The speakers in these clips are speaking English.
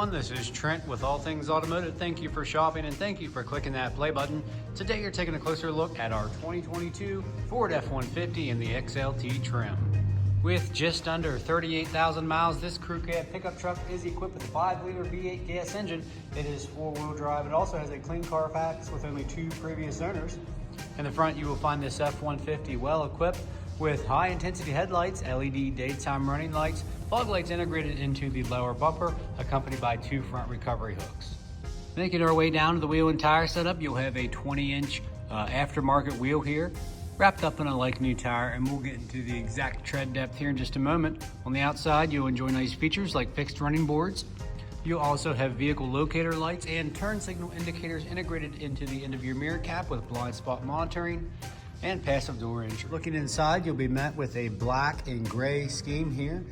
everyone, this is Trent with All Things Automotive. Thank you for shopping and thank you for clicking that play button. Today you're taking a closer look at our 2022 Ford F-150 in the XLT trim. With just under 38,000 miles, this crew cab pickup truck is equipped with a 5-liter V8 gas engine. It is 4-wheel drive. It also has a clean Carfax with only 2 previous owners. In the front you will find this F-150 well equipped with high intensity headlights, LED daytime running lights, fog lights integrated into the lower bumper, accompanied by 2 front recovery hooks. Making our way down to the wheel and tire setup, you'll have a 20-inch aftermarket wheel here, wrapped up in a like new tire, and we'll get into the exact tread depth here in just a moment. On the outside, you'll enjoy nice features like fixed running boards. You'll also have vehicle locator lights and turn signal indicators integrated into the end of your mirror cap with blind spot monitoring and passive door entry. Looking inside, you'll be met with a black and gray scheme here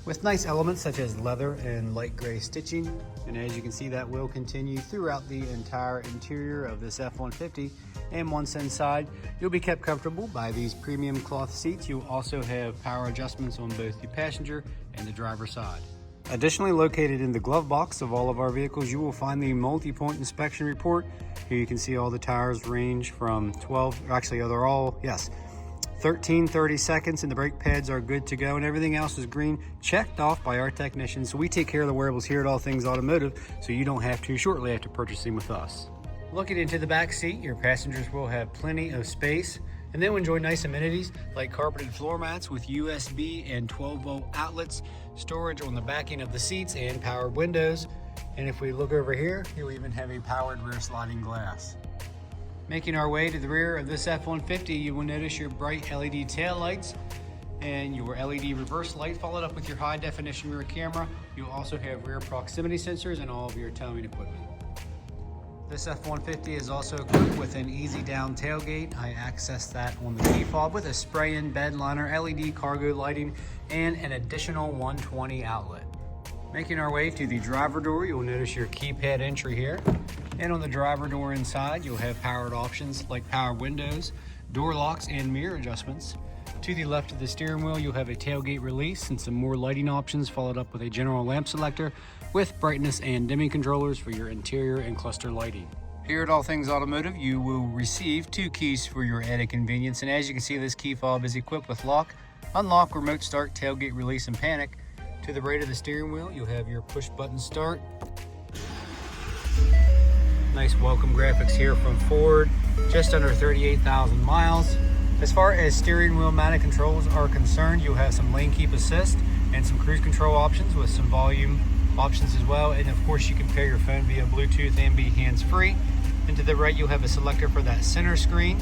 with nice elements such as leather and light gray stitching. And as you can see, that will continue throughout the entire interior of this F-150. And once inside, you'll be kept comfortable by these premium cloth seats. You'll also have power adjustments on both the passenger and the driver's side. Additionally, located in the glove box of all of our vehicles, you will find the multi-point inspection report. Here you can see all the tires range from 13-30 seconds, and the brake pads are good to go, and everything else is green, checked off by our technicians. So we take care of the wearables here at All Things Automotive, so you don't have to shortly after purchasing with us. Looking into the back seat, your passengers will have plenty of space, and they'll enjoy nice amenities like carpeted floor mats with USB and 12-volt outlets, storage on the backing of the seats, and powered windows. And if we look over here, you'll even have a powered rear sliding glass. Making our way to the rear of this F-150, you will notice your bright LED tail lights and your LED reverse light, followed up with your high definition rear camera. You'll also have rear proximity sensors and all of your towing equipment. This F-150 is also equipped with an easy down tailgate. I accessed that on the key fob with a spray-in bed liner, LED cargo lighting, and an additional 120 outlet. Making our way to the driver door, you'll notice your keypad entry here. And on the driver door inside, you'll have powered options like power windows, door locks, and mirror adjustments. To the left of the steering wheel, you'll have a tailgate release and some more lighting options, followed up with a general lamp selector with brightness and dimming controllers for your interior and cluster lighting. Here at All Things Automotive, you will receive 2 keys for your added convenience, and as you can see, this key fob is equipped with lock, unlock, remote start, tailgate release, and panic. To the right of the steering wheel, you'll have your push button start. Nice welcome graphics here from Ford, just under 38,000 miles. As far as steering wheel mounted controls are concerned, you'll have some lane keep assist and some cruise control options with some volume options as well. And of course, you can pair your phone via Bluetooth and be hands-free. And to the right, you'll have a selector for that center screen.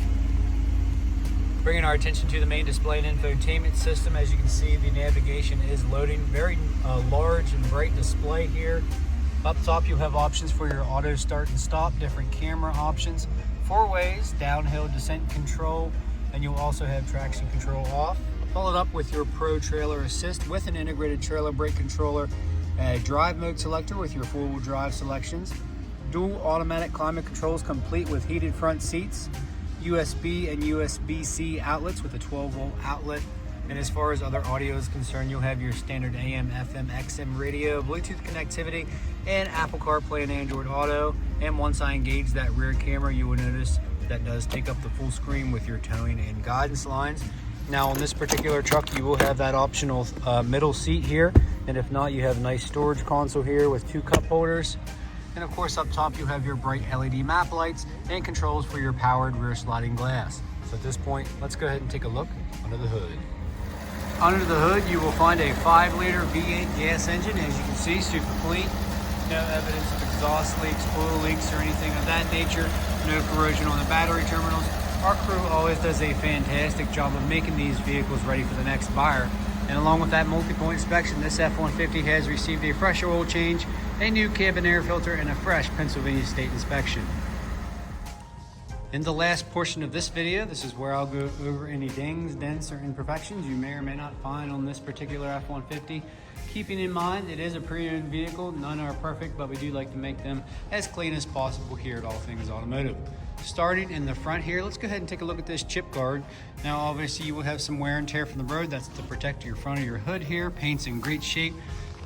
Bringing our attention to the main display and infotainment system, as you can see, the navigation is loading. Very large and bright display here. Up top, you have options for your auto start and stop, different camera options, 4 ways, downhill descent control, and you'll also have traction control off. Followed up with your Pro Trailer Assist with an integrated trailer brake controller, a drive mode selector with your 4-wheel drive selections, dual automatic climate controls complete with heated front seats, USB and USB-C outlets with a 12-volt outlet. And as far as other audio is concerned, you'll have your standard AM, FM, XM radio, Bluetooth connectivity, and Apple CarPlay and Android Auto. And once I engage that rear camera, you will notice that does take up the full screen with your towing and guidance lines. Now on this particular truck, you will have that optional middle seat here. And if not, you have a nice storage console here with 2 cup holders. And of course, up top, you have your bright LED map lights and controls for your powered rear sliding glass. So at this point, let's go ahead and take a look under the hood. Under the hood, you will find a 5-liter V8 gas engine. As you can see, super clean. No evidence of exhaust leaks, oil leaks, or anything of that nature. No corrosion on the battery terminals. Our crew always does a fantastic job of making these vehicles ready for the next buyer. And along with that multi-point inspection, this F-150 has received a fresh oil change, a new cabin air filter, and a fresh Pennsylvania State inspection. In the last portion of this video, this is where I'll go over any dings, dents, or imperfections you may or may not find on this particular F-150. Keeping in mind, it is a pre-owned vehicle. None are perfect, but we do like to make them as clean as possible here at All Things Automotive. Starting in the front here, let's go ahead and take a look at this chip guard. Now, obviously, you will have some wear and tear from the road. That's to protect your front of your hood here. Paint's in great shape.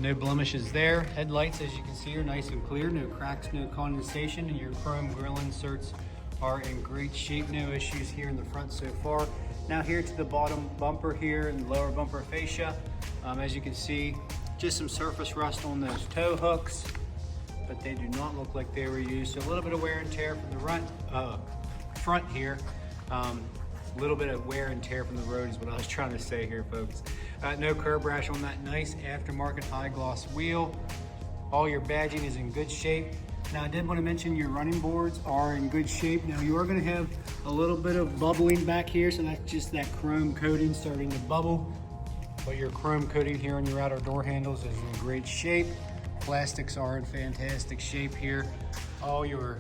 No blemishes there. Headlights, as you can see, are nice and clear. No cracks, no condensation, and your chrome grille inserts are in great shape. No issues here in the front so far. Now here to the bottom bumper here and the lower bumper fascia. As you can see, just some surface rust on those tow hooks, but they do not look like they were used. So a little bit of wear and tear from the front here. A little bit of wear and tear from the road is what I was trying to say here, folks. No curb rash on that nice aftermarket high gloss wheel. All your badging is in good shape. Now I did want to mention your running boards are in good shape. Now you are going to have a little bit of bubbling back here, so that's just that chrome coating starting to bubble. But your chrome coating here on your outer door handles is in great shape. Plastics are in fantastic shape here. All your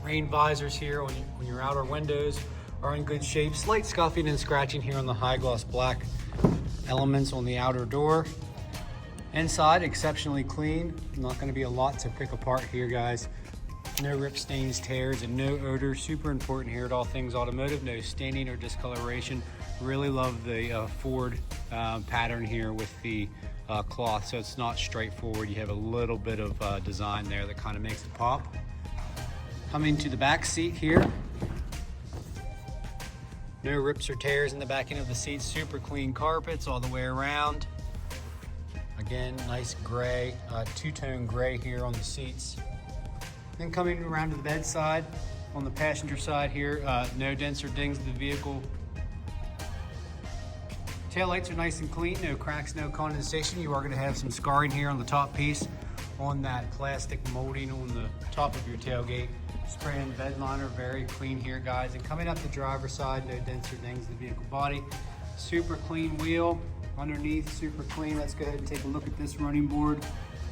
rain visors here on your outer windows are in good shape. Slight scuffing and scratching here on the high gloss black elements on the outer door. Inside, exceptionally clean. Not going to be a lot to pick apart here, guys. No rip stains, tears, and no odor. Super important here at All Things Automotive. No staining or discoloration. Really love the Ford pattern here with the cloth, so it's not straightforward. You have a little bit of design there that kind of makes it pop. Coming to the back seat here. No rips or tears in the backing of the seats. Super clean carpets all the way around. Again, nice gray, two-tone gray here on the seats. Then coming around to the bedside, on the passenger side here, no dents or dings in the vehicle. Taillights are nice and clean, no cracks, no condensation. You are going to have some scarring here on the top piece on that plastic molding on the top of your tailgate. Spray and bed liner, very clean here, guys. And coming up the driver's side, no dents or dings in the vehicle body. Super clean wheel. Underneath, super clean. Let's go ahead and take a look at this running board.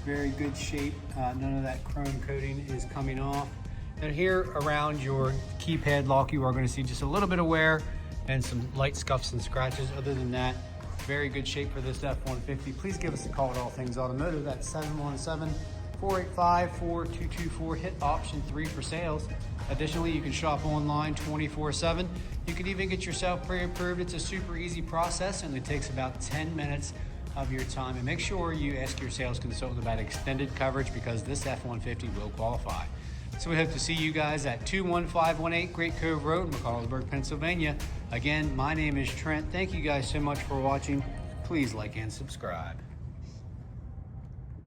Very good shape. None of that chrome coating is coming off. And here around your keypad lock, you are going to see just a little bit of wear and some light scuffs and scratches. Other than that, very good shape for this F-150. Please give us a call at All Things Automotive. That's 717-485-4224. Hit option 3 for sales. Additionally, you can shop online 24/7. You can even get yourself pre-approved. It's a super easy process and it takes about 10 minutes of your time. And make sure you ask your sales consultant about extended coverage because this F-150 will qualify. So we hope to see you guys at 21518 Great Cove Road, McConnellsburg, Pennsylvania. Again, my name is Trent. Thank you guys so much for watching. Please like and subscribe.